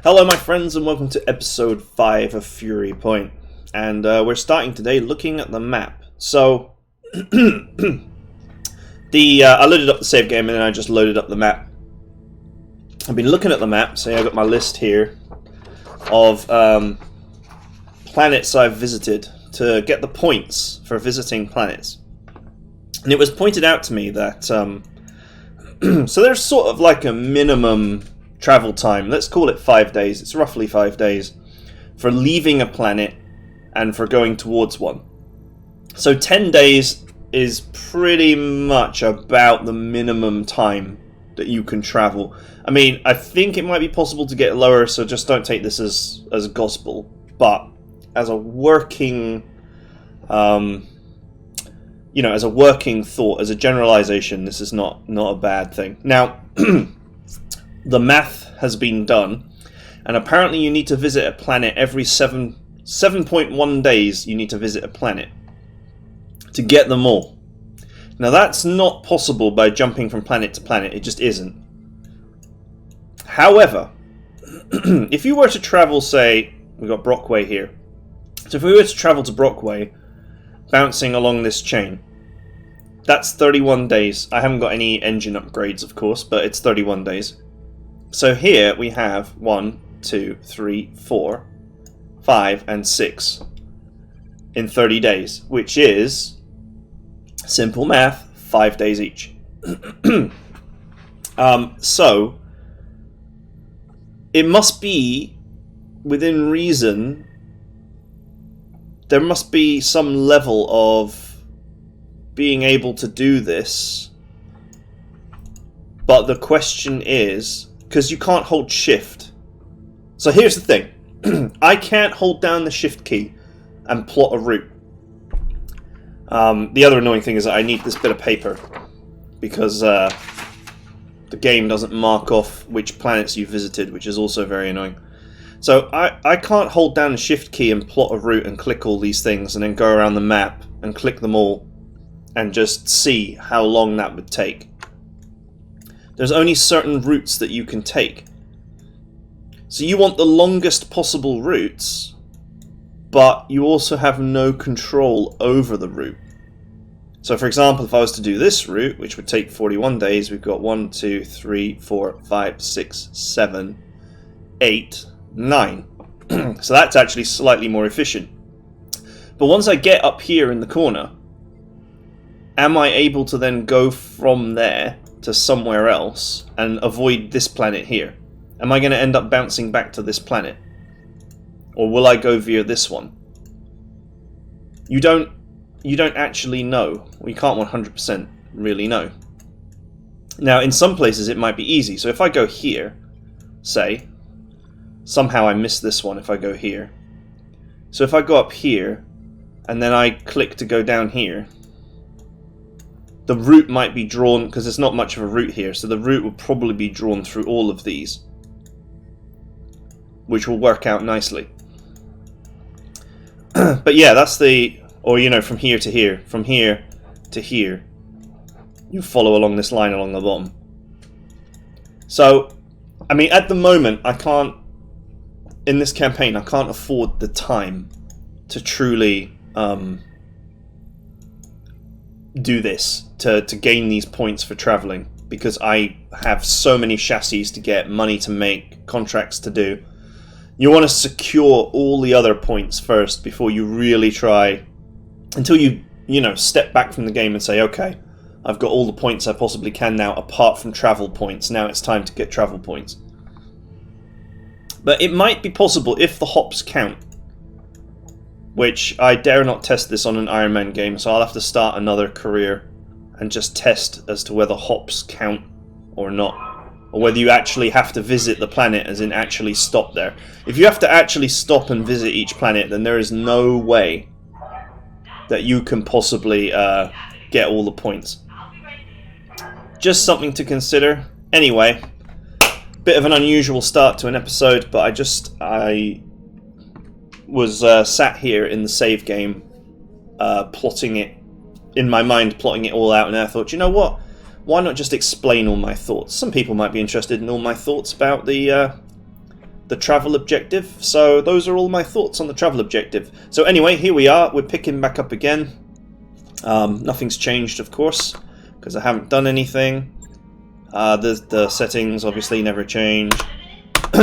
Hello my friends and welcome to episode 5 of Furypoint, and we're starting today looking at the map. So, I loaded up the save game and then I just loaded up the map. I've been looking at the map, so I've got my list here of planets I've visited to get the points for visiting planets. And it was pointed out to me that, so there's sort of like a minimum travel time, let's call it 5 days, it's roughly 5 days, for leaving a planet and for going towards one. So 10 days is pretty much about the minimum time that you can travel. I mean, I think it might be possible to get lower, so just don't take this as gospel, but as a working, as a working thought, as a generalization, this is not a bad thing. Now, the math has been done, and apparently you need to visit a planet every 7.1 days. You need to visit a planet to get them all. Now that's not possible by jumping from planet to planet, it just isn't. However, if you were to travel, say, we've got Brockway here, so if we were to travel to Brockway, bouncing along this chain, that's 31 days. I haven't got any engine upgrades, of course, but it's 31 days. So here we have 1, 2, 3, 4, 5, and 6 in 30 days, which is, simple math, 5 days each. So, it must be, within reason, there must be some level of being able to do this, but the question is, because you can't hold shift. So here's the thing. I can't hold down the shift key and plot a route. The other annoying thing is that I need this bit of paper, because the game doesn't mark off which planets you visited, which is also very annoying. So I can't hold down the shift key and plot a route and click all these things and then go around the map and click them all and just see how long that would take. There's only certain routes that you can take. So you want the longest possible routes, but you also have no control over the route. So for example, if I was to do this route, which would take 41 days, we've got 1, 2, 3, 4, 5, 6, 7, 8, 9. So that's actually slightly more efficient. But once I get up here in the corner, am I able to then go from there to somewhere else and avoid this planet here? Am I going to end up bouncing back to this planet? Or will I go via this one? You don't actually know. We can't 100% really know. Now, in some places it might be easy. So if I go here, say, somehow I miss this one if I go here. So if I go up here, and then I click to go down here, the route might be drawn, because there's not much of a route here, so the route will probably be drawn through all of these, which will work out nicely. But yeah, that's the, or from here to here, from here to here, you follow along this line along the bottom. So, I mean, at the moment, I can't, in this campaign, I can't afford the time to truly do this, to gain these points for traveling, because I have so many chassis to get, money to make, contracts to do. You want to secure all the other points first before you really try, until you step back from the game and say, okay, I've got all the points I possibly can now apart from travel points, now it's time to get travel points. But it might be possible if the hops count, which I dare not test this on an Iron Man game, so I'll have to start another career and just test as to whether hops count or not, or whether you actually have to visit the planet, as in actually stop there. If you have to actually stop and visit each planet, then there is no way that you can possibly get all the points. Just something to consider. Anyway, bit of an unusual start to an episode, but I was sat here in the save game, plotting it in my mind, plotting it all out, and I thought, you know what? Why not just explain all my thoughts? Some people might be interested in all my thoughts about the the travel objective. So those are all my thoughts on the travel objective. So anyway, here we are. We're picking back up again. Nothing's changed, of course, because I haven't done anything. The settings obviously never change.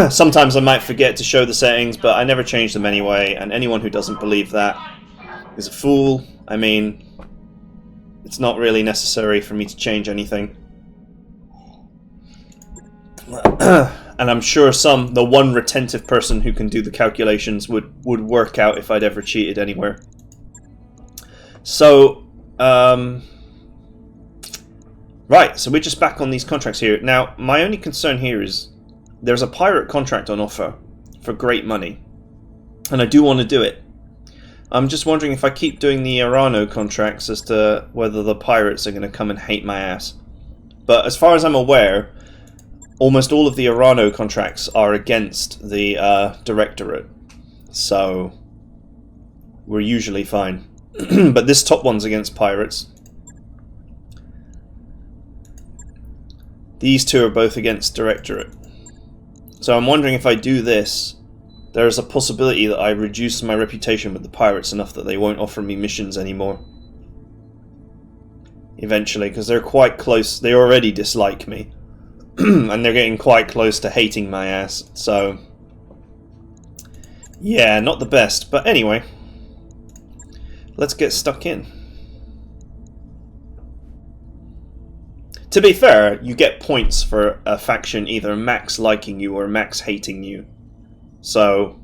Sometimes I might forget to show the settings, but I never change them anyway, and anyone who doesn't believe that is a fool. I mean, it's not really necessary for me to change anything. And I'm sure the one retentive person who can do the calculations would work out if I'd ever cheated anywhere. So, right, so we're just back on these contracts here. Now, my only concern here is there's a pirate contract on offer for great money, and I do want to do it. I'm just wondering if I keep doing the Arano contracts as to whether the pirates are going to come and hate my ass. But as far as I'm aware, almost all of the Arano contracts are against the Directorate, so we're usually fine. But this top one's against pirates. These two are both against Directorate. So I'm wondering if I do this, there's a possibility that I reduce my reputation with the pirates enough that they won't offer me missions anymore. Eventually, because they're quite close. They already dislike me. And they're getting quite close to hating my ass. So, yeah, not the best. But anyway, let's get stuck in. To be fair, you get points for a faction either max liking you or max hating you. So,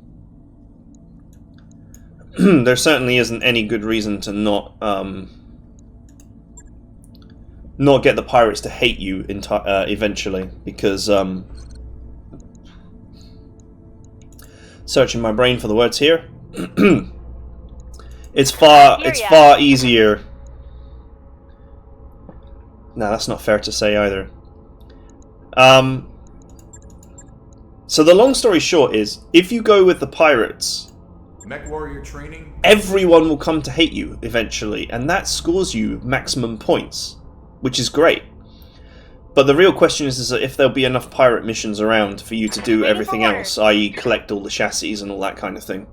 there certainly isn't any good reason to not get the pirates to hate you eventually, because searching my brain for the words here, it's far easier. No, that's not fair to say either. So the long story short is, if you go with the pirates, Mech Warrior training, everyone will come to hate you eventually, and that scores you maximum points, which is great. But the real question is that if there'll be enough pirate missions around for you to do everything else, i.e. collect all the chassis and all that kind of thing.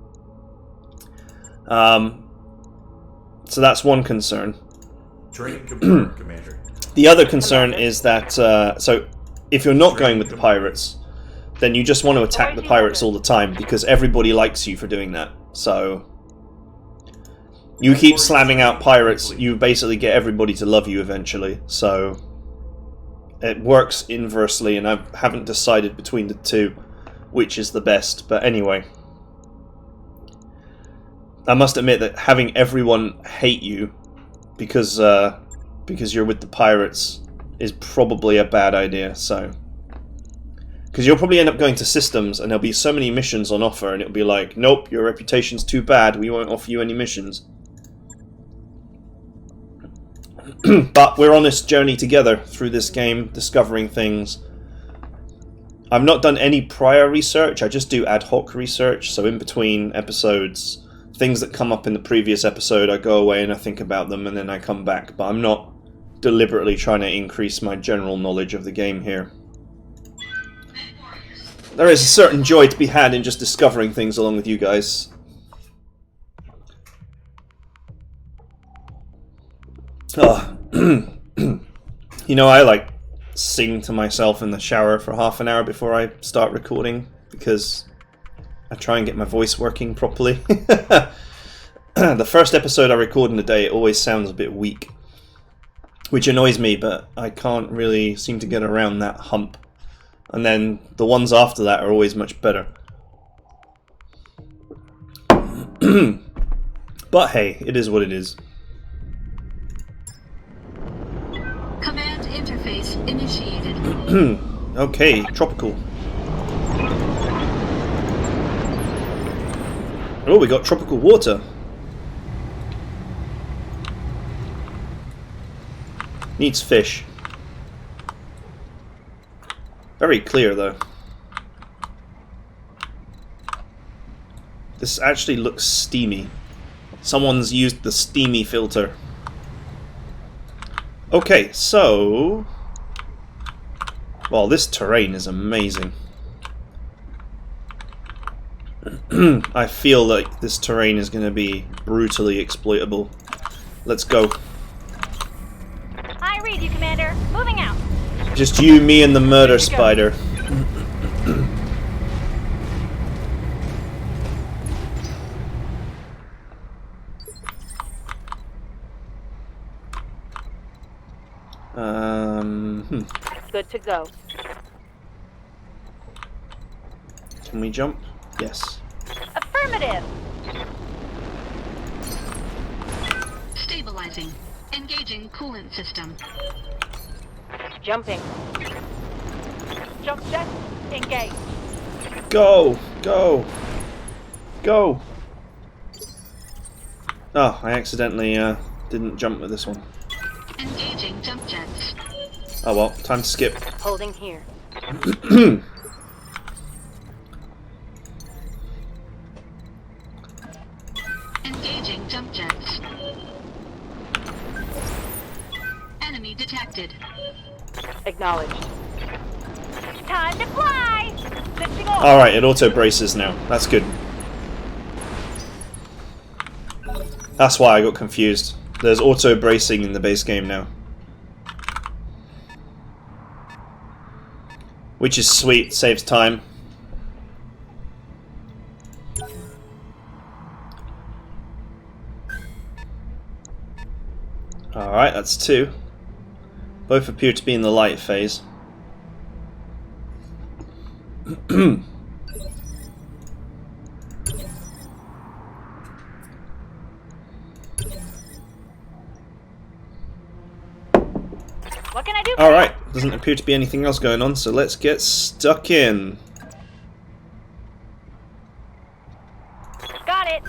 So that's one concern. Training confirmed, Commander. The other concern is that, so if you're not going with the pirates, then you just want to attack the pirates all the time, because everybody likes you for doing that. So, you keep slamming out pirates, you basically get everybody to love you eventually. So, it works inversely, and I haven't decided between the two which is the best. But anyway, I must admit that having everyone hate you because you're with the pirates is probably a bad idea. So, because you'll probably end up going to systems and there'll be so many missions on offer, and it'll be like, nope, your reputation's too bad, we won't offer you any missions. But we're on this journey together through this game, discovering things. I've not done any prior research, I just do ad hoc research, so in between episodes, things that come up in the previous episode, I go away and I think about them and then I come back, but I'm not deliberately trying to increase my general knowledge of the game here. There is a certain joy to be had in just discovering things along with you guys. Oh. You know, I like sing to myself in the shower for half an hour before I start recording, because I try and get my voice working properly. The first episode I record in a day, it always sounds a bit weak, which annoys me, but I can't really seem to get around that hump. And then the ones after that are always much better. But hey, it is what it is. Command interface initiated. Okay, tropical. Oh, we got tropical water. Needs fish. Very clear, though. This actually looks steamy. Someone's used the steamy filter. Okay, so... well, this terrain is amazing. I feel like this terrain is going to be brutally exploitable. Let's go. I read you, Commander. Moving out. Just you, me, and the murder spider. Good to go. Can we jump? Yes. Affirmative. Stabilizing. Engaging coolant system. Jumping. Jump jet. Engage. Go! Go! Go! Oh, I accidentally didn't jump with this one. Engaging jump jets. Oh well, time to skip. Holding here. Engaging jump jets. Enemy detected. Acknowledged. Time to fly. Switching off. Alright, it auto braces now. That's good. That's why I got confused. There's auto bracing in the base game now. Which is sweet, saves time. Alright, that's 2. Both appear to be in the light phase. What can I do? Alright, doesn't appear to be anything else going on, so let's get stuck in. Got it.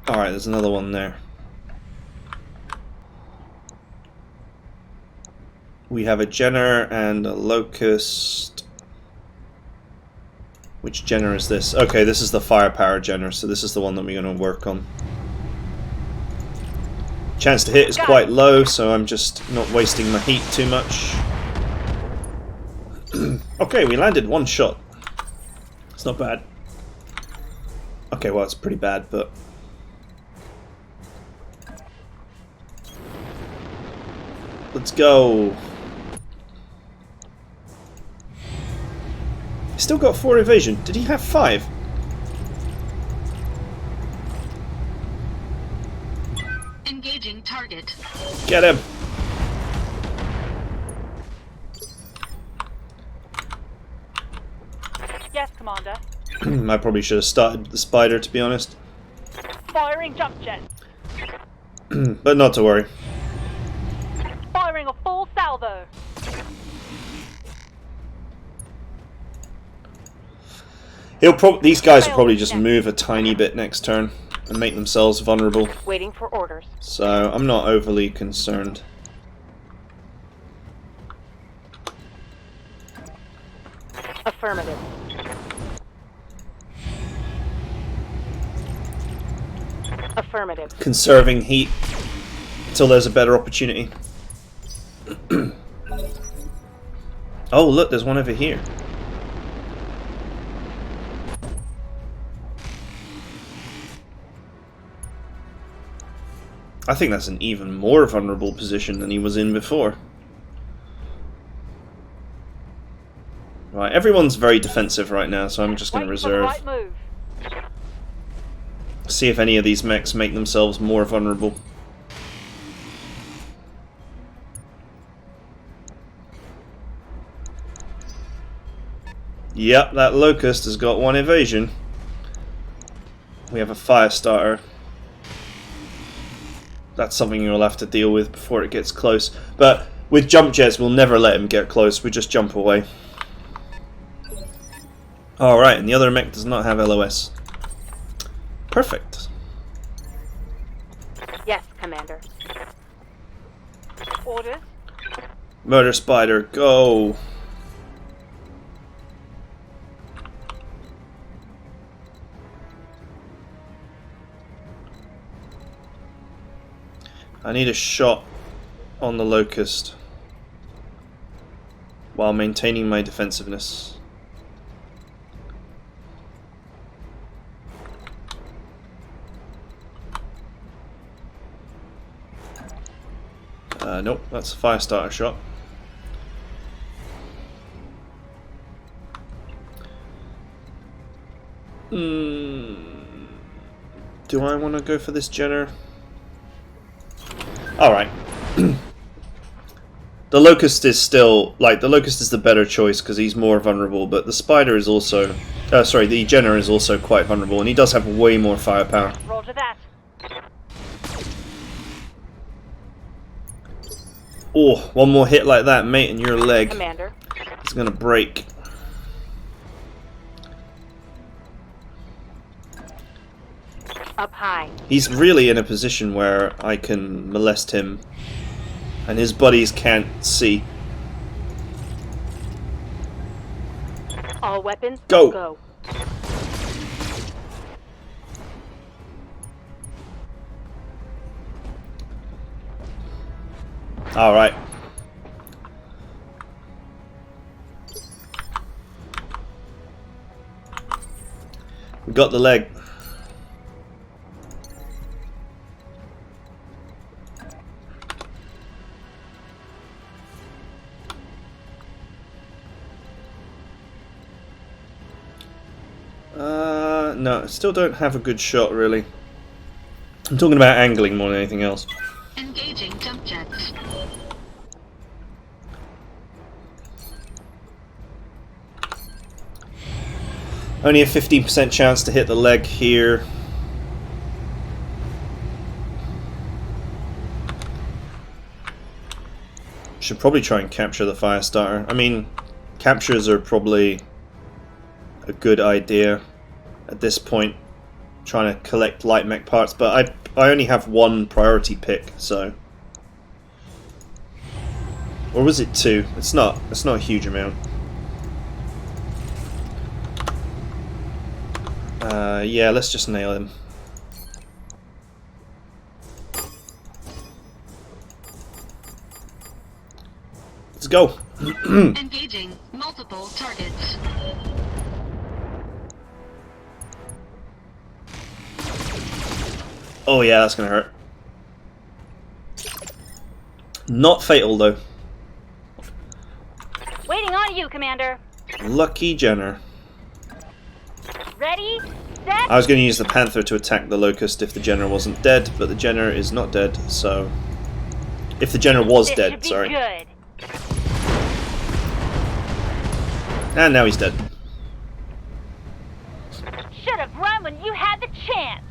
Alright, there's another one there. We have a Jenner and a Locust. Which Jenner is this? Okay, this is the firepower Jenner, so this is the one that we're going to work on. Chance to hit is quite low, so I'm just not wasting my heat too much. Okay, we landed one shot. It's not bad. Okay, well, it's pretty bad, but... Let's go. Still got 4 evasion. Did he have 5? Engaging target. Get him. Yes, Commander. I probably should have started with the spider, to be honest. Firing jump jet. But not to worry. Firing a full salvo. These guys will probably just move a tiny bit next turn and make themselves vulnerable. Waiting for orders. So I'm not overly concerned. Affirmative. Affirmative. Conserving heat until there's a better opportunity. Oh, look, there's one over here. I think that's an even more vulnerable position than he was in before. Right, everyone's very defensive right now, so I'm just going to reserve. Right move. See if any of these mechs make themselves more vulnerable. Yep, that Locust has got 1 evasion. We have a fire starter. That's something you'll have to deal with before it gets close. But with jump jets, we'll never let him get close. We just jump away. Alright, and the other mech does not have LOS. Perfect. Yes, Commander. Orders. Murder Spider, go! I need a shot on the Locust while maintaining my defensiveness. Nope, that's a fire starter shot. Do I want to go for this Jenner? Alright. The Locust is still, like, the Locust is the better choice because he's more vulnerable, but the Spider is also, sorry, the Jenner is also quite vulnerable, and he does have way more firepower. Roger that. Oh, one more hit like that, mate, and your leg Commander. is going to break. Up high. He's really in a position where I can molest him, and his buddies can't see. All weapons. Go. Go. Alright. We got the leg. No, still don't have a good shot, really. I'm talking about angling more than anything else. Engaging jump jets. Only a 15% chance to hit the leg here. Should probably try and capture the fire starter. I mean, captures are probably a good idea at this point, trying to collect light mech parts, but I only have one priority pick, so, or was it two? It's not a huge amount. Yeah, let's just nail him. Let's go. Engaging multiple targets. Oh yeah, that's gonna hurt. Not fatal though. Waiting on you, Commander. Lucky Jenner. Ready, set. I was going to use the Panther to attack the Locust if the Jenner wasn't dead, but the Jenner is not dead, so... If the Jenner was This dead, should be sorry. good. And now he's dead. Should have run when you had the chance.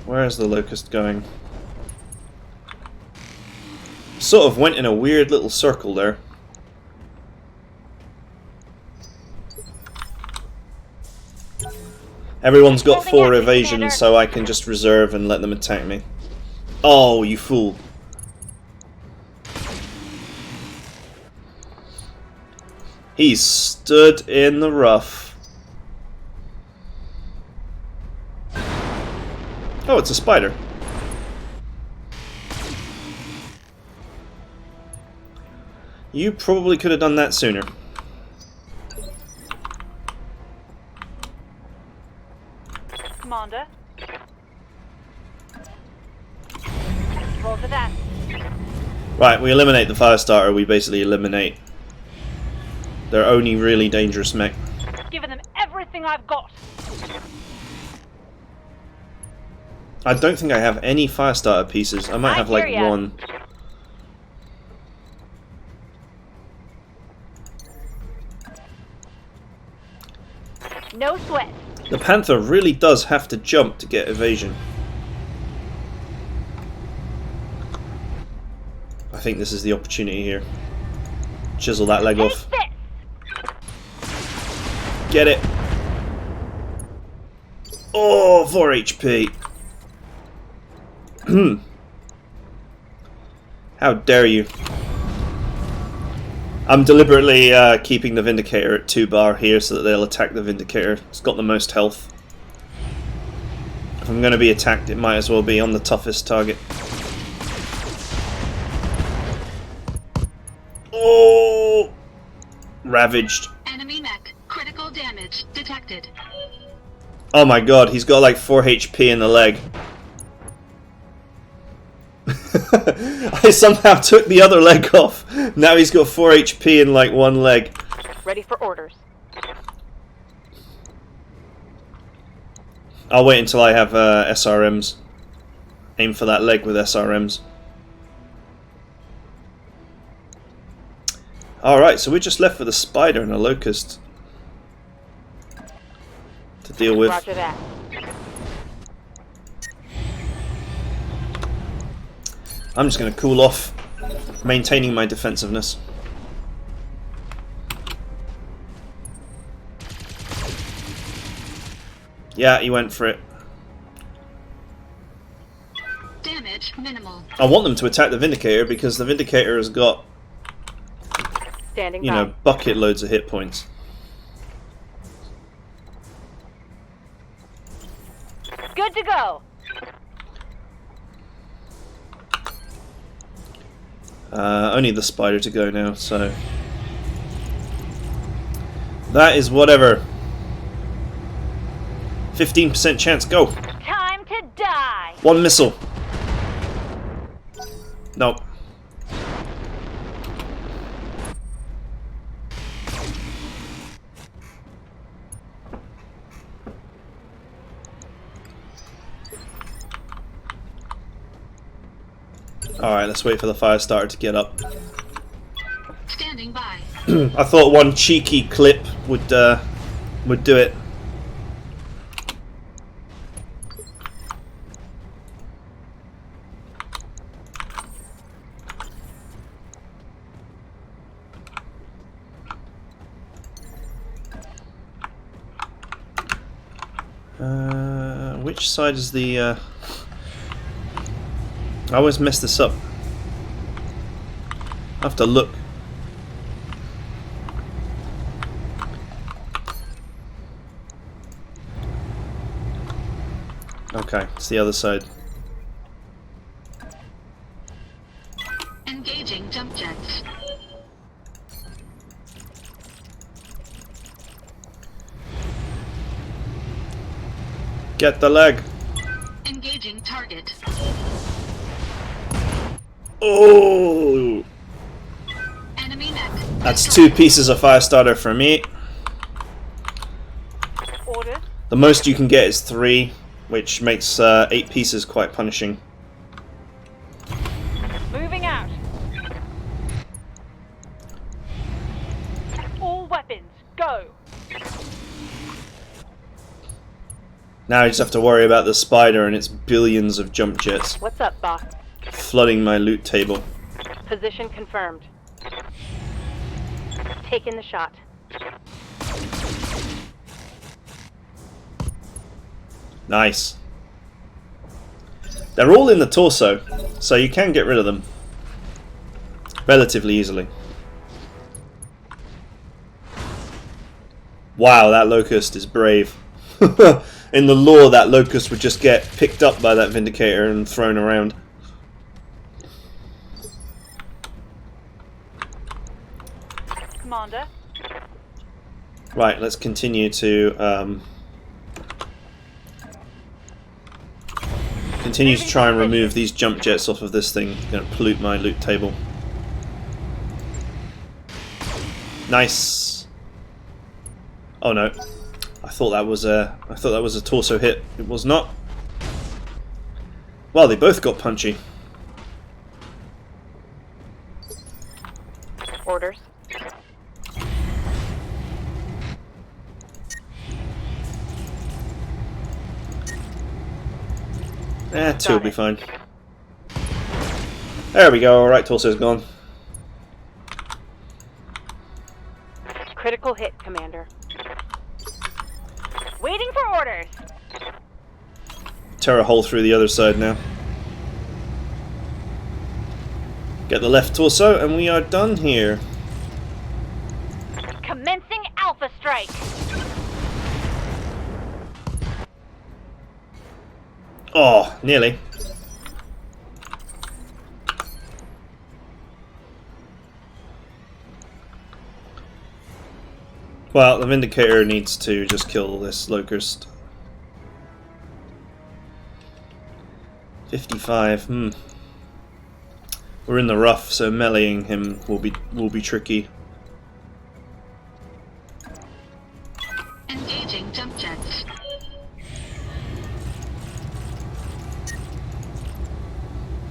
Where is the Locust going? Sort of went in a weird little circle there. Everyone's got 4 evasions, so I can just reserve and let them attack me. Oh, you fool. He's stood in the rough. Oh, it's a spider. You probably could have done that sooner. Commander. Roll to that. Right, we eliminate the fire starter, we basically eliminate their only really dangerous mech. Giving them everything I've got. I don't think I have any fire starter pieces. I might have like hear ya. one. No sweat. The Panther really does have to jump to get evasion. I think this is the opportunity here. Chisel that leg off. Take this. Get it. Oh, 4 HP. How dare you. I'm deliberately keeping the Vindicator at 2 bar here so that they'll attack the Vindicator. It's got the most health. If I'm going to be attacked, it might as well be on the toughest target. Oh! Ravaged. Enemy mech. Critical damage detected. Oh my god, he's got like 4 HP in the leg. I somehow took the other leg off. Now he's got 4 HP in like one leg. Ready for orders. I'll wait until I have SRMs. Aim for that leg with SRMs. Alright, so we're just left with a spider and a locust to deal with. Roger that. I'm just going to cool off, maintaining my defensiveness. Yeah, he went for it. Damage minimal. I want them to attack the Vindicator because the Vindicator has got, Standing you by. know, bucket loads of hit points. Good to go. Only the spider to go now, so that is whatever. 15% chance, go! Time to die. 1 missile. Nope. Alright, let's wait for the fire starter to get up. Standing by. I thought one cheeky clip would do it. Which side is the... I always mess this up. I have to look. Okay, it's the other side. Engaging jump jets. Get the leg. Engaging target. Oh! Enemy mech. That's 2 pieces of fire starter for me. Orders. The most you can get is 3, which makes 8 pieces quite punishing. Moving out. All weapons, go. Now I just have to worry about the spider and its billions of jump jets What's up, boss? flooding my loot table. Position confirmed. Taking the shot. Nice. They're all in the torso, so you can get rid of them relatively easily. Wow, that locust is brave. In the lore, that locust would just get picked up by that Vindicator and thrown around. Commander. Right, let's continue to try and remove these jump jets off of this thing. It's going to pollute my loot table. Nice. Oh no. I thought that was a torso hit. It was not. Well, they both got punchy. Orders. Two will be fine. There we go. Alright, torso's gone. Critical hit, Commander. Waiting for orders. Tear a hole through the other side now. Get the left torso, and we are done here. Commencing Alpha Strike. Oh, nearly. Well, the Vindicator needs to just kill this locust. 55. We're in the rough, so meleeing him will be tricky. Engaging jump jets.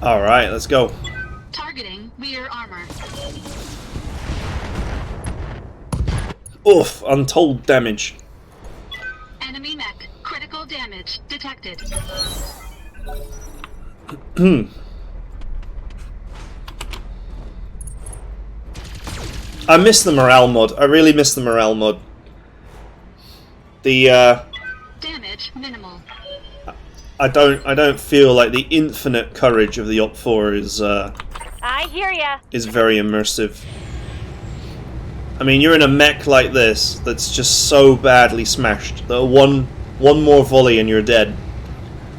All right, let's go. Targeting rear armor. Oof! Untold damage. Enemy mech. Critical damage detected. I miss the morale mod. I really miss the morale mod. The Damage minimal. I don't feel like the infinite courage of the Op 4 I hear ya. is very immersive. I mean, you're in a mech like this that's just so badly smashed that one more volley and you're dead.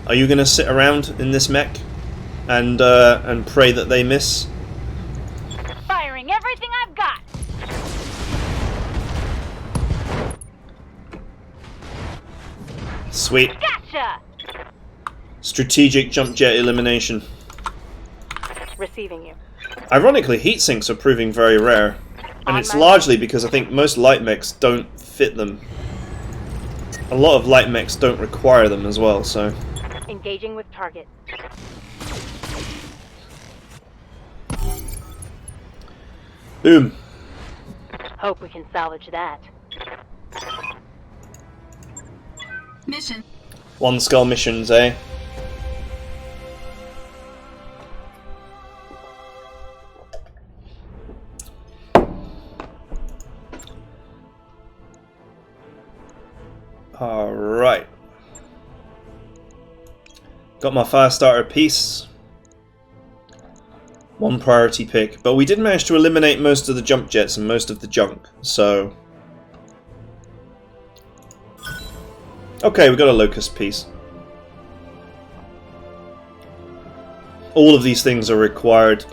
Are you gonna sit around in this mech and pray that they miss? Firing everything I've got. Sweet. Gotcha. Strategic jump jet elimination. Receiving you. Ironically, heat sinks are proving very rare. And it's largely because I think most light mechs don't fit them. A lot of light mechs don't require them as well, so... Engaging with target. Boom. Hope we can salvage that. Mission. One skull missions, eh? Alright. Got my fire starter piece. One priority pick. But we did manage to eliminate most of the jump jets and most of the junk, so... Okay, we got a locust piece. All of these things are required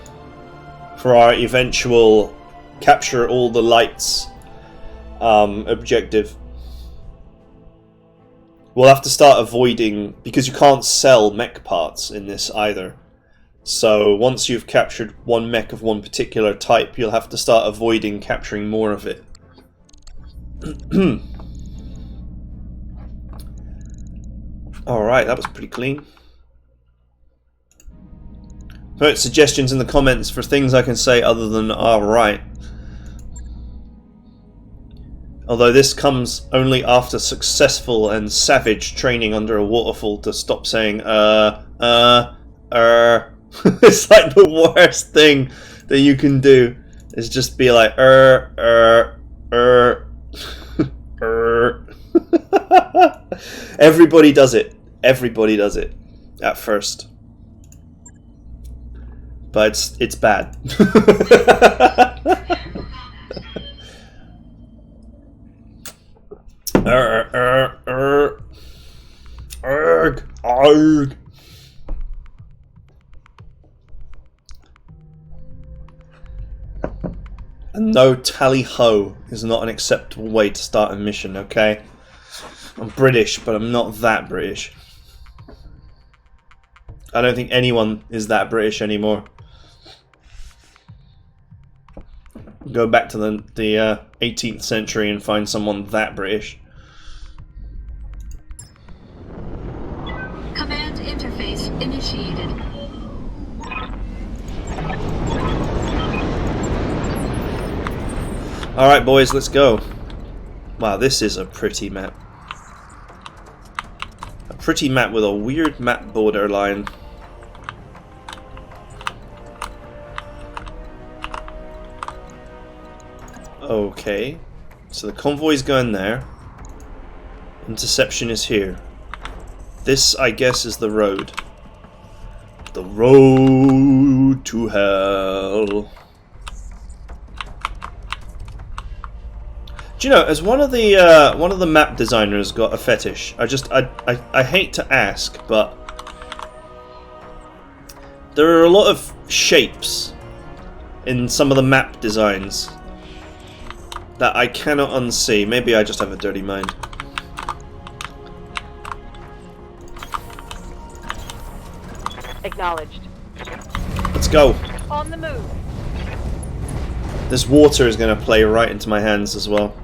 for our eventual capture all the lights objective. We'll have to start avoiding, because you can't sell mech parts in this either. So once you've captured one mech of one particular type, you'll have to start avoiding capturing more of it. Alright, that was pretty clean. Put suggestions in the comments for things I can say other than alright. Although this comes only after successful and savage training under a waterfall to stop saying It's like the worst thing that you can do is just be like Everybody does it. Everybody does it at first. But it's bad. Arg. And no, tally-ho is not an acceptable way to start a mission, okay? I'm British, but I'm not that British. I don't think anyone is that British anymore. Go back to the 18th century and find someone that British. Command interface initiated. Alright boys, let's go. Wow, this is a pretty map. A pretty map with a weird map borderline. Okay, so the convoy's going there. Interception is here. This, I guess, is the road. The road to hell. Do you know, as one of the map designers got a fetish, I hate to ask, but there are a lot of shapes in some of the map designs that I cannot unsee. Maybe I just have a dirty mind. Acknowledged. Let's go. On the move. This water is going to play right into my hands as well.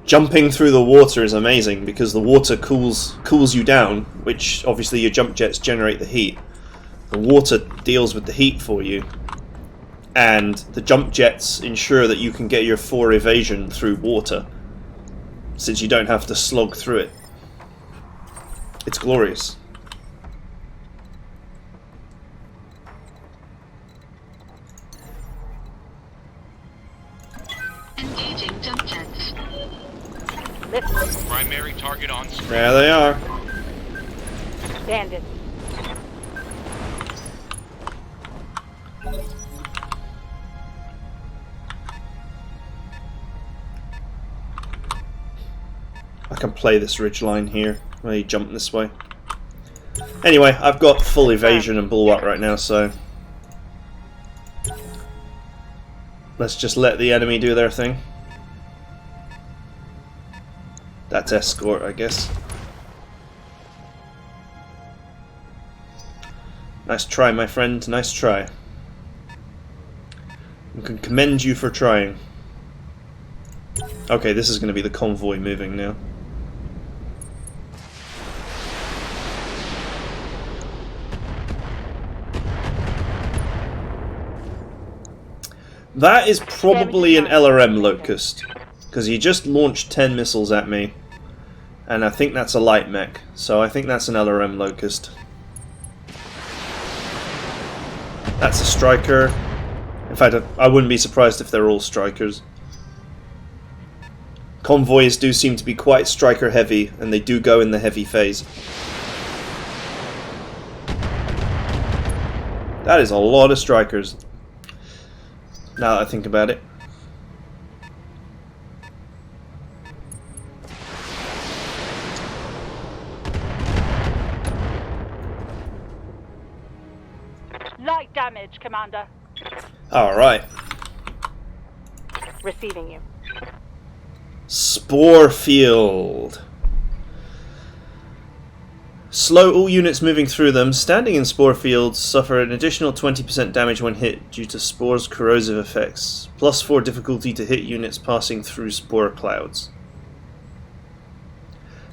Jumping through the water is amazing because the water cools you down, which obviously your jump jets generate the heat. The water deals with the heat for you, and the jump jets ensure that you can get your 4 evasion through water, since you don't have to slog through it. It's glorious. Engaging jump jets. Lift. Primary target on screen. There they are. Bandit. I can play this ridgeline here when you jump this way. Anyway, I've got full evasion and bulwark right now, so let's just let the enemy do their thing. That's escort, I guess. Nice try, my friend. Nice try. I can commend you for trying. Okay, this is going to be the convoy moving now. That is probably an LRM Locust, because he just launched 10 missiles at me, and I think that's a light mech, so I think that's an LRM Locust. That's a striker. In fact, I wouldn't be surprised if they're all strikers. Convoys do seem to be quite striker heavy, and they do go in the heavy phase. That is a lot of strikers, now that I think about it. Light damage, Commander. Alright. Receiving you. Spore Field. Slow all units moving through them. Standing in spore fields suffer an additional 20% damage when hit due to spores' corrosive effects. +4 difficulty to hit units passing through spore clouds.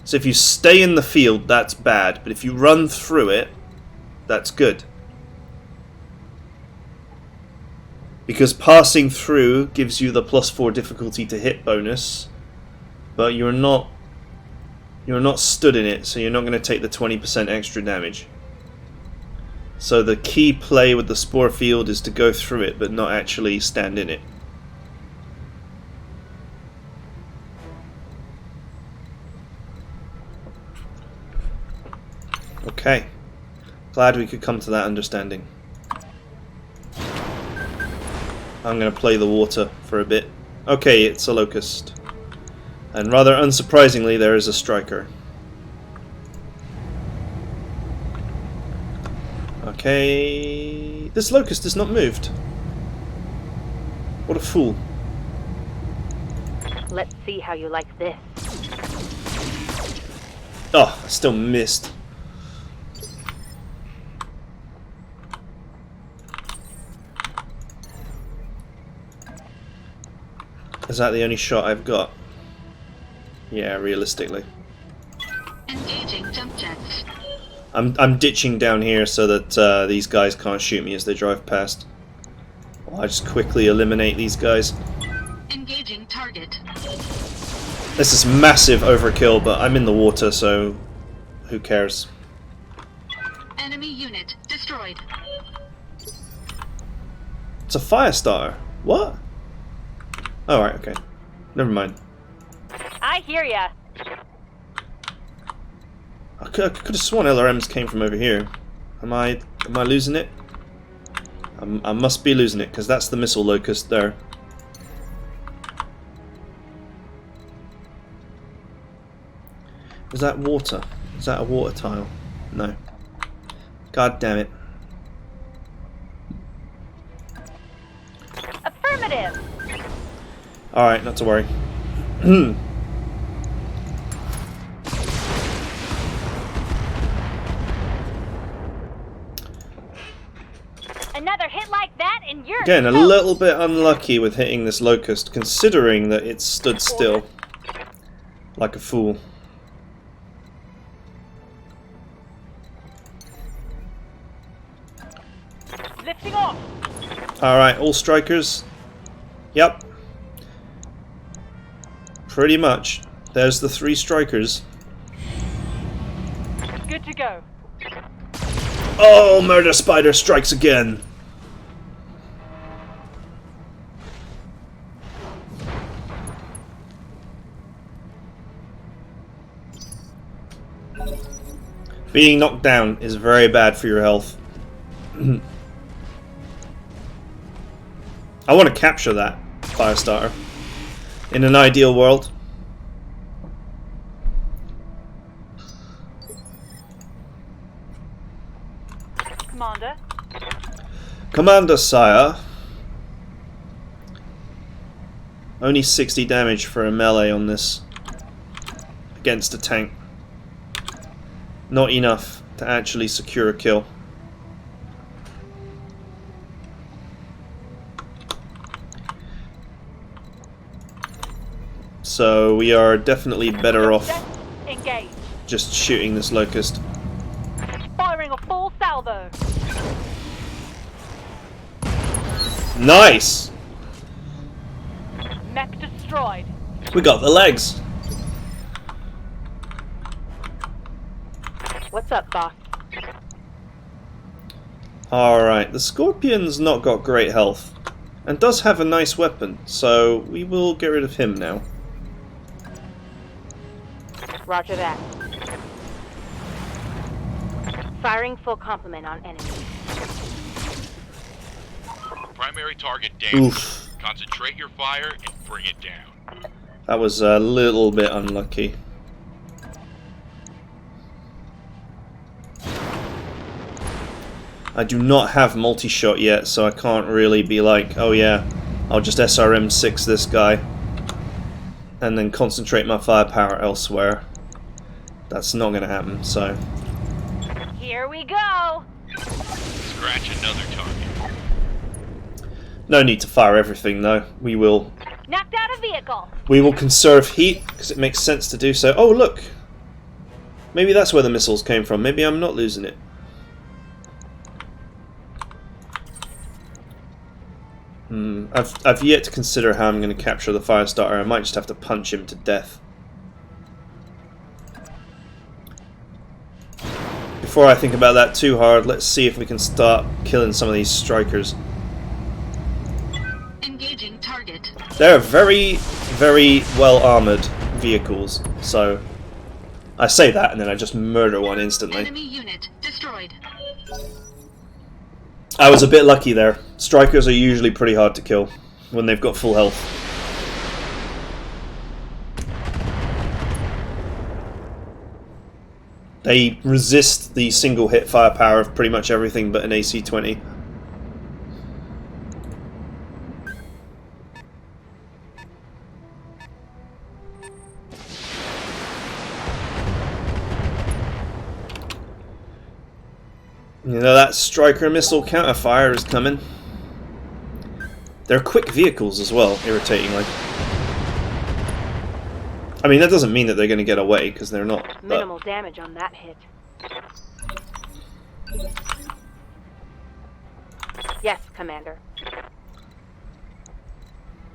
So if you stay in the field, that's bad, but if you run through it, that's good. Because passing through gives you the +4 difficulty to hit bonus, but you're not stood in it, so you're not going to take the 20% extra damage. So the key play with the spore field is to go through it, but not actually stand in it. Okay. Glad we could come to that understanding. I'm going to play the water for a bit. Okay, it's a Locust. And rather unsurprisingly, there is a striker. Okay... This Locust is not moved. What a fool. Let's see how you like this. Oh, I still missed. Is that the only shot I've got? Yeah, realistically. Engaging jump jets. I'm ditching down here so that these guys can't shoot me as they drive past. I'll just quickly eliminate these guys. Engaging target. This is massive overkill, but I'm in the water, so who cares? Enemy unit destroyed. It's a fire starter. What? Oh, right, okay. Never mind. I hear ya. I could have sworn LRMs came from over here. Am I losing it? I must be losing it, because that's the missile Locust there. Is that water? Is that a water tile? No. God damn it. Affirmative. Alright, not to worry. Another hit like that and you're Again, a toast. little bit unlucky with hitting this locust, considering that it stood still. Like a fool. Lifting off. Alright, all strikers. Yep. Pretty much. There's the 3 strikers. Good to go. Oh, Murder Spider strikes again. Being knocked down is very bad for your health. I want to capture that Firestarter. In an ideal world. Commander. Commander, sire. Only 60 damage for a melee on this. Against a tank. Not enough to actually secure a kill. So we are definitely better off Engage. just shooting this locust. Firing a full salvo. Nice! Mech destroyed. We got the legs. What's up, boss? Alright, the Scorpion's not got great health. And does have a nice weapon, so we will get rid of him now. Roger that. Firing full complement on enemy. Primary target down. Oof. Concentrate your fire and bring it down. That was a little bit unlucky. I do not have multi-shot yet, so I can't really be like, oh yeah, I'll just SRM-6 this guy and then concentrate my firepower elsewhere. That's not going to happen, so... Here we go. Scratch another target. No need to fire everything, though. We will Knocked out a vehicle. conserve heat, because it makes sense to do so. Oh, look! Maybe that's where the missiles came from. Maybe I'm not losing it. I've yet to consider how I'm going to capture the Firestarter. I might just have to punch him to death. Before I think about that too hard, let's see if we can start killing some of these strikers. Engaging target. They're very, very well armoured vehicles, so I say that and then I just murder one instantly. Enemy unit destroyed. I was a bit lucky there. Strikers are usually pretty hard to kill when they've got full health. They resist the single hit firepower of pretty much everything but an AC-20. You know, that striker missile counterfire is coming. They're quick vehicles as well, irritatingly. I mean, that doesn't mean that they're going to get away, because they're not. But Minimal damage on that hit. Yes, Commander.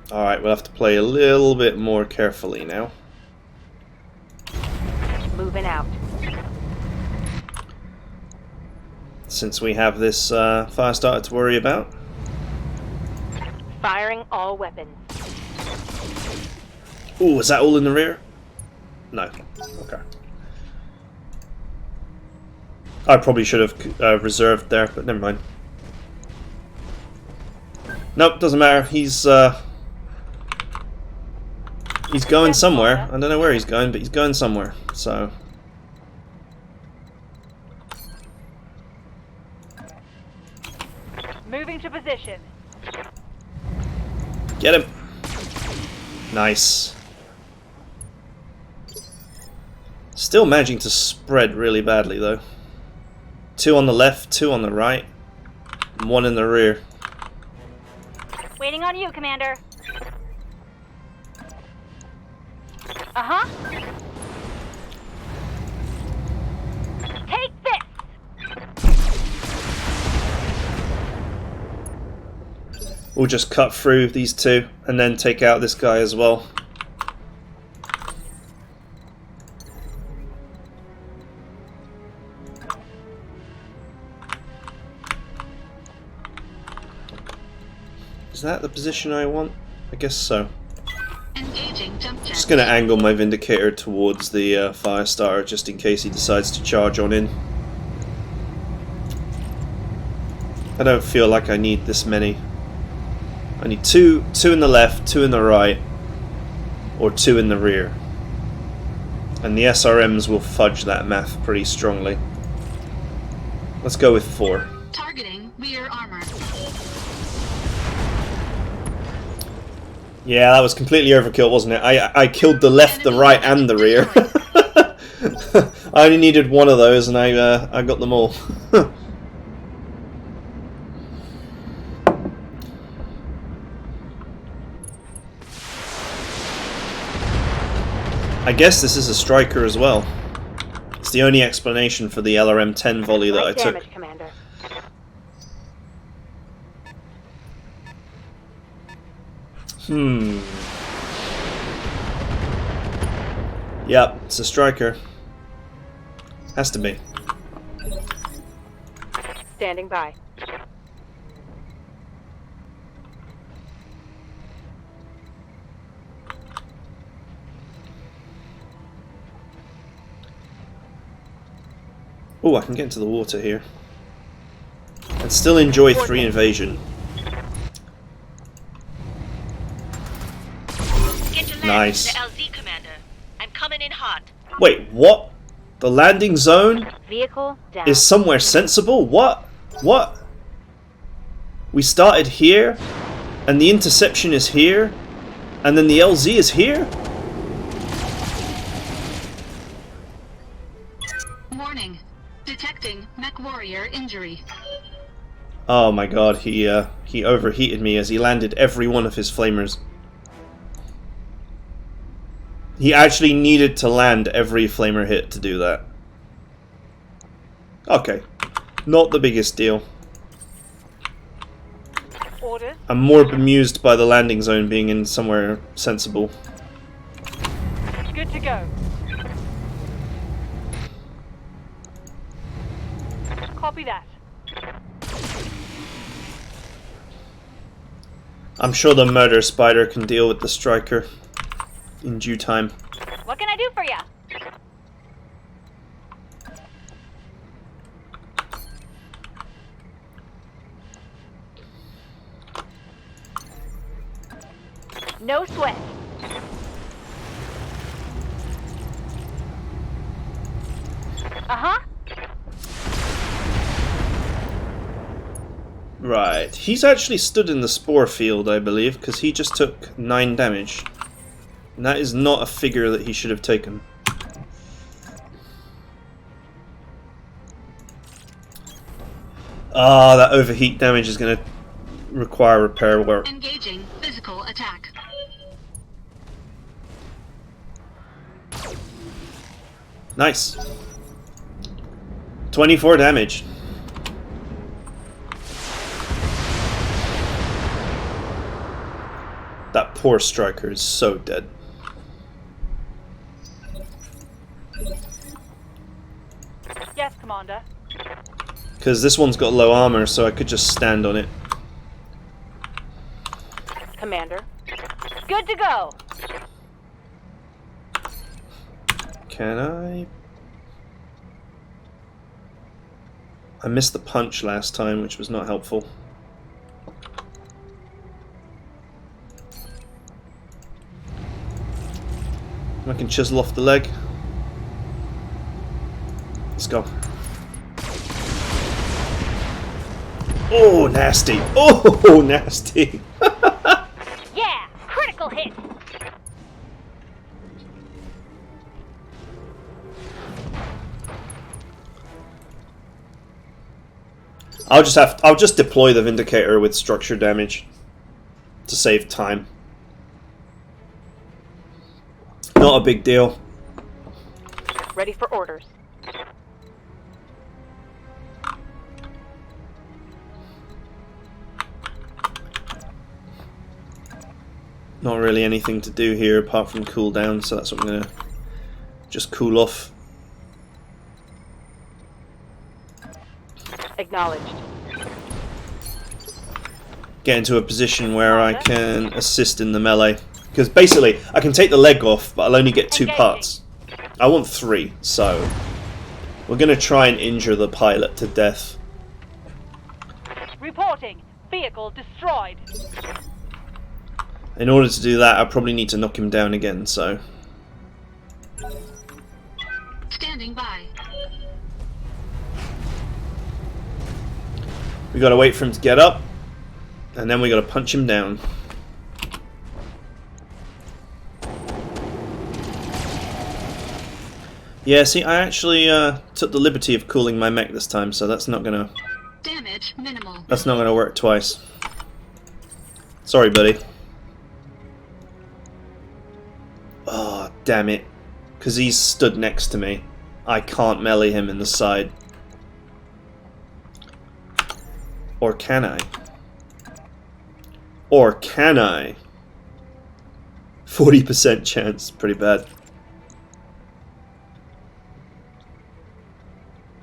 alright, we'll have to play a little bit more carefully now. Moving out. Since we have this Firestarter to worry about. Firing all weapons. Ooh, is that all in the rear? No. Okay. I probably should have reserved there, but never mind. Nope, doesn't matter. He's going somewhere. I don't know where he's going, but he's going somewhere. So Moving to position. get him. Nice. Still managing to spread really badly though. 2 on the left, 2 on the right. and one in the rear. Waiting on you, Commander. Uh-huh. Take this! We'll just cut through these two and then take out this guy as well. Is that the position I want? I guess so. Engaging jump jet. Just going to angle my Vindicator towards the Firestarter just in case he decides to charge on in. I don't feel like I need this many. I need two in the left, two in the right, or two in the rear. And the SRMs will fudge that math pretty strongly. Let's go with 4. Targeting rear armor. Yeah, that was completely overkill, wasn't it? I killed the left, the right, and the rear. I only needed one of those, and I got them all. I guess this is a striker as well. It's the only explanation for the LRM-10 volley that I Light took. damage, Commander. Yep, it's a striker. Has to be. Standing by. Oh, I can get into the water here. And still enjoy 3 invasion. Get to land, Nice. the LZ commander. I'm coming in hot. Wait, what? The landing zone Vehicle down. is somewhere sensible? What? What? We started here, and the interception is here, and then the LZ is here? Warning. Detecting mech warrior injury. Oh my god, he overheated me as he landed every one of his flamers. He actually needed to land every flamer hit to do that. Okay. Not the biggest deal. Orders. I'm more bemused by the landing zone being in somewhere sensible. Good to go. Copy that. I'm sure the murder spider can deal with the striker in due time. What can I do for ya? No sweat. Uh-huh. Right, he's actually stood in the spore field, I believe, because he just took 9 damage. And that is not a figure that he should have taken. Ah, that overheat damage is going to require repair work. Engaging physical attack. Nice. 24 damage. That poor striker is so dead. Yes, Commander. Because this one's got low armor, so I could just stand on it. Commander. Good to go. Can I? I missed the punch last time, which was not helpful. I can chisel off the leg. Let's go. Oh, nasty. Oh, nasty. Yeah, critical hit. I'll just deploy the Vindicator with structure damage to save time. Not a big deal. Ready for orders. Not really anything to do here apart from cool down, so that's what I'm gonna just cool off. Acknowledged. Get into a position where I can assist in the melee. Because basically, I can take the leg off, but I'll only get 2 parts. I want 3, so we're going to try and injure the pilot to death. Reporting. Vehicle destroyed. In order to do that, I probably need to knock him down again, so... Standing by. We gotta wait for him to get up, and then we gotta punch him down. Yeah, see, I actually took the liberty of cooling my mech this time, so that's not gonna... Damage minimal. That's not gonna work twice. Sorry, buddy. Oh, damn it. Because he's stood next to me. I can't melee him in the side. Or can I? Or can I? 40% chance. Pretty bad.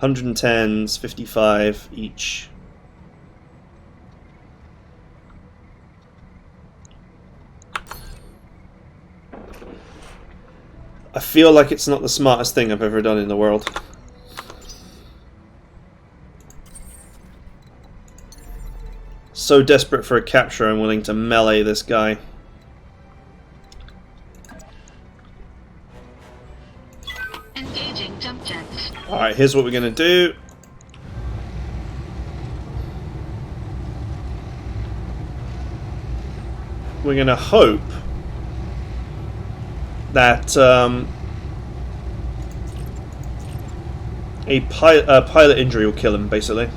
110s, 55 each. I feel like it's not the smartest thing I've ever done in the world. So desperate for a capture, I'm willing to melee this guy. Engaging jump jets. Alright, here's what we're gonna do. We're gonna hope that a pilot injury will kill him, basically.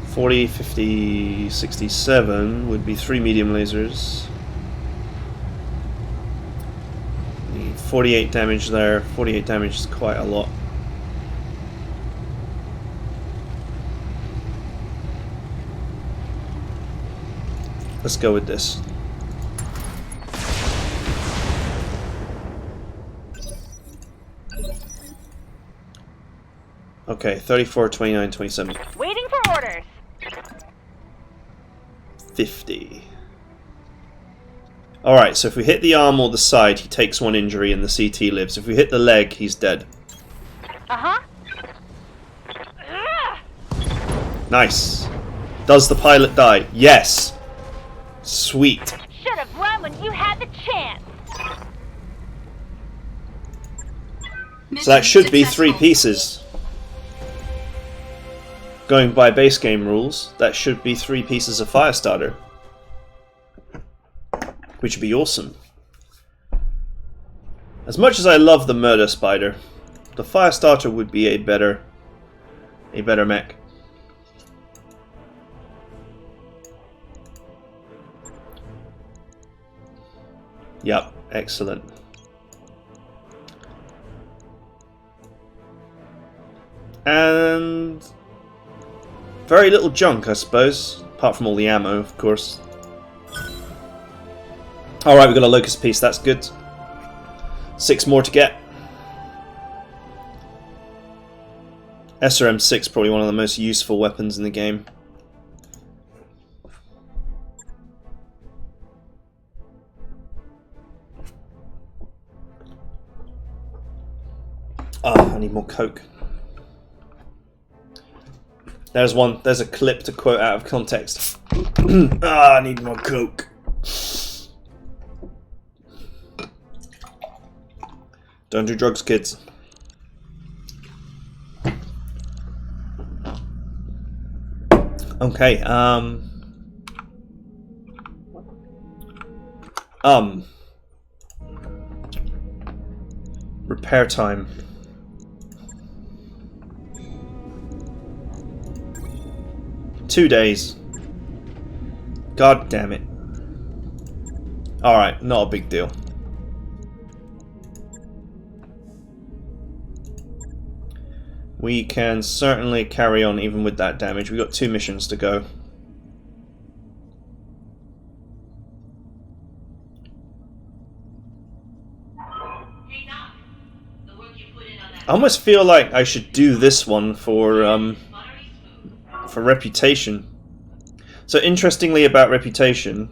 40, 50, 67 would be 3 medium lasers. 48 damage there. 48 damage is quite a lot. Let's go with this. Okay, 34, 29, 27. Waiting for orders. 50. Alright, so if we hit the arm or the side, he takes 1 injury and the CT lives. If we hit the leg, he's dead. Uh-huh. Nice. Does the pilot die? Yes. Sweet. Should have run when you had the chance. So that should be 3 pieces. Going by base game rules, that should be 3 pieces of Firestarter. Which would be awesome. As much as I love the Murder Spider, the Firestarter would be a better mech. Yep, excellent. And very little junk, I suppose, apart from all the ammo, of course. Alright, we've got a locust piece, that's good. 6 more to get. SRM-6, probably one of the most useful weapons in the game. Ah, I need more coke. There's one. There's a clip to quote out of context. Ah, I need more coke. Don't do drugs, kids. Okay, repair time. 2 days. God damn it. Alright, not a big deal. We can certainly carry on even with that damage. We've got 2 missions to go. I almost feel like I should do this one for reputation. So interestingly about reputation,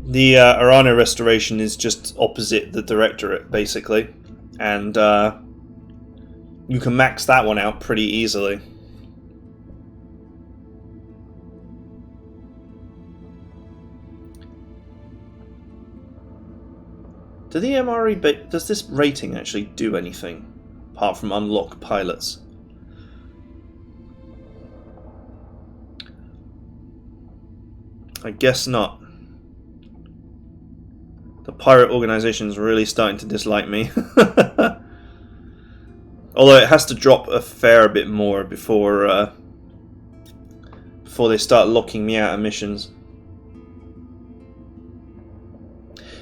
the Arana restoration is just opposite the directorate, basically, and you can max that one out pretty easily. Do the MRE does this rating actually do anything apart from unlock pilots? I guess not. The pirate organization is really starting to dislike me. Although it has to drop a fair bit more before they start locking me out of missions.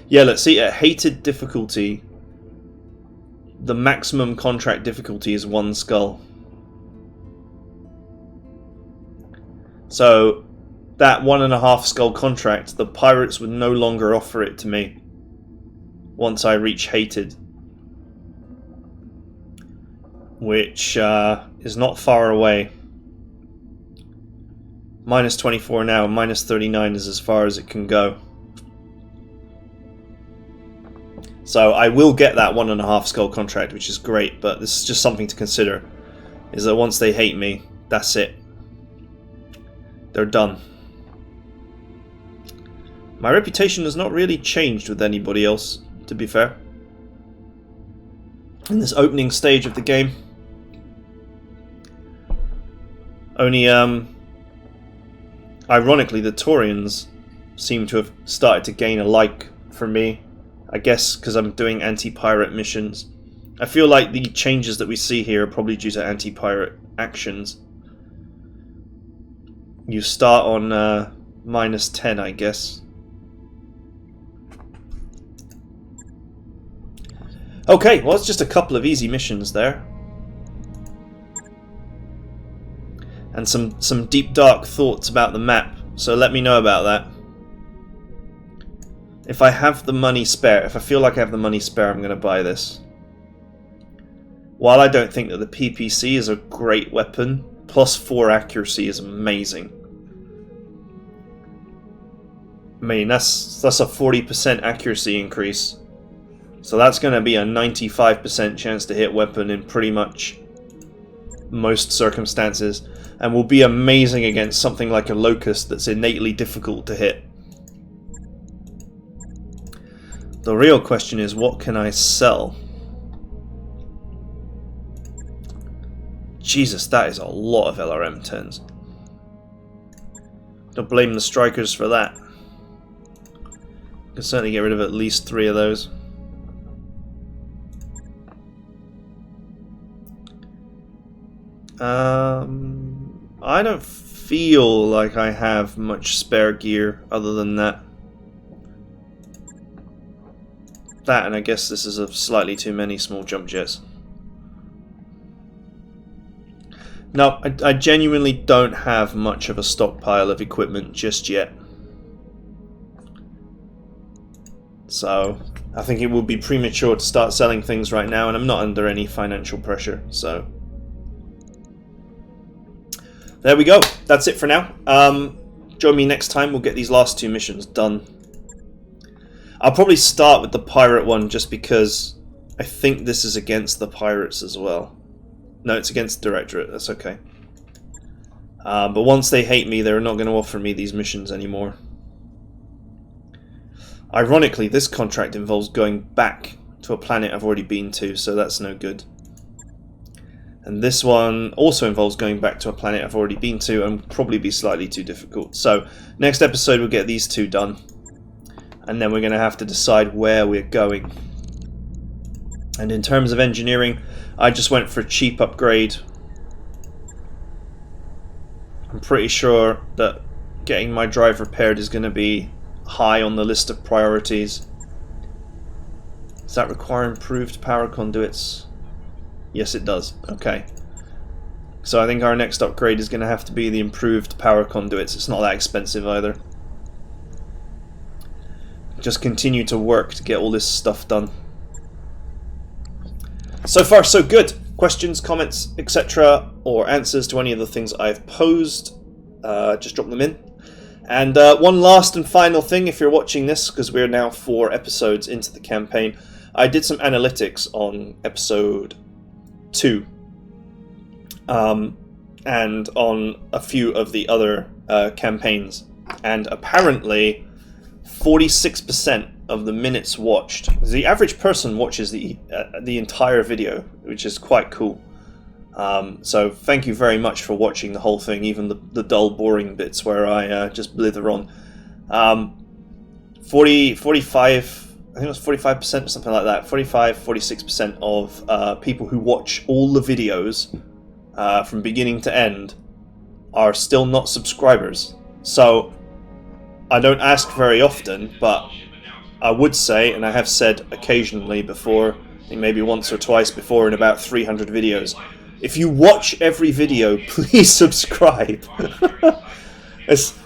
Yeah, let's see, at hated difficulty, the maximum contract difficulty is 1 skull. So, that 1.5 skull contract, the pirates would no longer offer it to me once I reach hated. Which is not far away. Minus 24 now, minus 39 is as far as it can go. So I will get that 1.5 skull contract, which is great, but this is just something to consider, is that once they hate me, that's it. They're done. My reputation has not really changed with anybody else, to be fair. In this opening stage of the game. Only, ironically, the Taurians seem to have started to gain a like for me. I guess because I'm doing anti-pirate missions. I feel like the changes that we see here are probably due to anti-pirate actions. You start on minus 10, I guess. Okay, well, it's just a couple of easy missions there. And some deep, dark thoughts about the map, so let me know about that. If I have the money spare, if I feel like I have the money spare, I'm going to buy this. While I don't think that the PPC is a great weapon, plus 4 accuracy is amazing. I mean, that's a 40% accuracy increase. So that's going to be a 95% chance to hit weapon in pretty much most circumstances. And will be amazing against something like a Locust that's innately difficult to hit. The real question is, what can I sell? Jesus, that is a lot of LRM-10s. Don't blame the strikers for that. Can certainly get rid of at least 3 of those. I don't feel like I have much spare gear other than that. That, and I guess this is of slightly too many small jump jets. No, I genuinely don't have much of a stockpile of equipment just yet. So, I think it would be premature to start selling things right now, and I'm not under any financial pressure, so... There we go. That's it for now. Join me next time. We'll get these last 2 missions done. I'll probably start with the pirate one just because I think this is against the pirates as well. No, it's against the Directorate. That's okay. But once they hate me, they're not going to offer me these missions anymore. Ironically, this contract involves going back to a planet I've already been to, so that's no good. And this one also involves going back to a planet I've already been to and probably be slightly too difficult. So, next episode we'll get these 2 done. And then we're going to have to decide where we're going. And in terms of engineering, I just went for a cheap upgrade. I'm pretty sure that getting my drive repaired is going to be high on the list of priorities. Does that require improved power conduits? Yes, it does. Okay. So I think our next upgrade is going to have to be the improved power conduits. It's not that expensive either. Just continue to work to get all this stuff done. So far, so good. Questions, comments, etc., or answers to any of the things I've posed, just drop them in. And one last and final thing, if you're watching this, because we're now 4 episodes into the campaign, I did some analytics on episode 2, and on a few of the other campaigns, and apparently 46% of the minutes watched. The average person watches the entire video, which is quite cool. So thank you very much for watching the whole thing, even the dull, boring bits where I just blither on. 45, I think it was 45% or something like that. 46% of people who watch all the videos from beginning to end are still not subscribers. So I don't ask very often, but I would say, and I have said occasionally before, I think maybe once or twice before in about 300 videos, if you watch every video, please subscribe.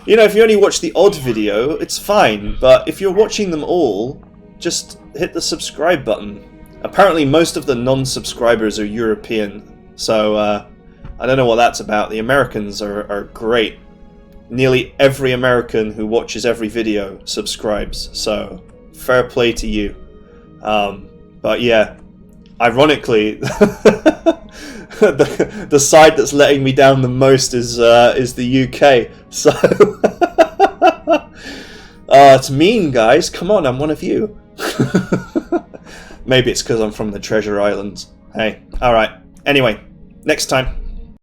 You know, if you only watch the odd video, it's fine, but if you're watching them all, just hit the subscribe button. Apparently most of the non-subscribers are European, so I don't know what that's about. The Americans are great. Nearly every American who watches every video subscribes, so fair play to you. But yeah, ironically, the side that's letting me down the most is the UK. So it's mean, guys. Come on, I'm one of you. Maybe it's because I'm from the Treasure Islands. Hey, all right. Anyway, next time.